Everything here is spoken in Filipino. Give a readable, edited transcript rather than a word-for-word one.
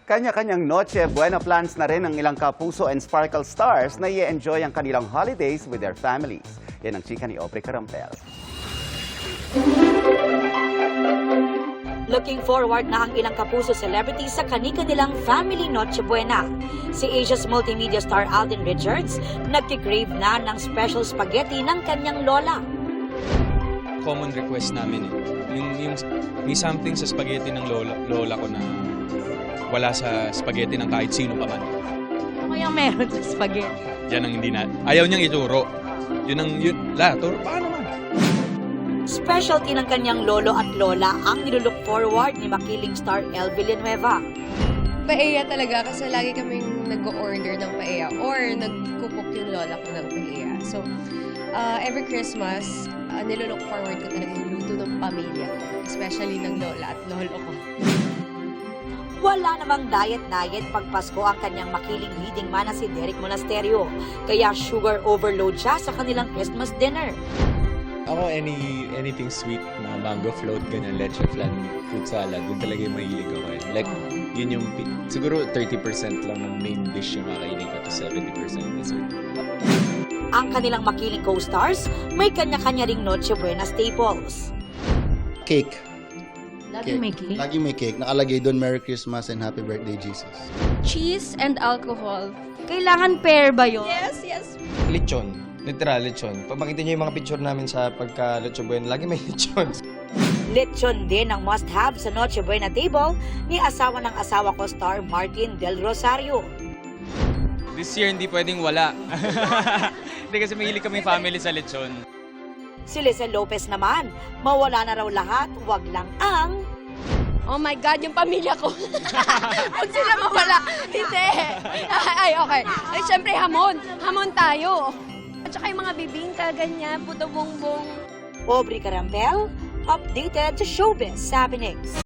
Kanya-kanyang Noche Buena plans na rin ng ilang Kapuso and Sparkle stars na i-enjoy ang kanilang holidays with their families. Yan ang chika ni Aubrey Carampel. Looking forward na ang ilang Kapuso celebrities sa kani-kanilang family Noche Buena. Si Asia's multimedia star Alden Richards nagkikrave na ng special spaghetti ng kanyang lola. Common request namin yung may something sa spaghetti ng lola ko na wala sa spaghetti ng kahit sino pa man. Ano kayang meron sa spaghetti? Yan ang hindi na, ayaw niyang ituro. Turo, paano man? Specialty ng kanyang lolo at lola ang nilulook forward ni makiling star El Villanueva. Paella talaga kasi lagi kaming nag-order ng paella or nagkukok yung lola ko ng paella. So, every Christmas, nilulook forward ko talaga yung luto ng pamilya ko, especially ng lola at lolo ko. Wala namang diet pag Pasko ang kanyang makiling leading man na si Derek Monasterio. Kaya sugar overload siya sa kanilang Christmas dinner. Ako, anything sweet, mga mango float, ganyan, leche flan, fruit salad, yun talaga yung mahilig ako. Like, yun yung, siguro 30% lang ng main dish yung kakainin ko to 70% dessert. Ang kanilang makiling co-stars, may kanya-kanya ring Noche Buena staples. Cake. Laging may cake? Laging may cake. Nakalagay doon, Merry Christmas and Happy Birthday, Jesus. Cheese and alcohol. Kailangan pair ba yun? Yes. Lechon. Literal, lechon. Pag makita niyo yung mga picture namin sa pagka-Noche Buena, lagi may lechon. Lechon din ang must-have sa Noche Buena table ni asawa ng asawa ko star Martin Del Rosario. This year hindi pwedeng wala. Hindi kasi mahilig kami family sa lechon. Si Lizelle Lopez naman, mawala na raw lahat, wag lang ang... Oh my God, yung pamilya ko. Huwag sila mawala. Hindi. Ay, okay. Ay, syempre, hamon. Hamon tayo. At saka yung mga bibingka, ganyan, puto bongbong. Aubrey Carampel, updated to Showbiz happenings.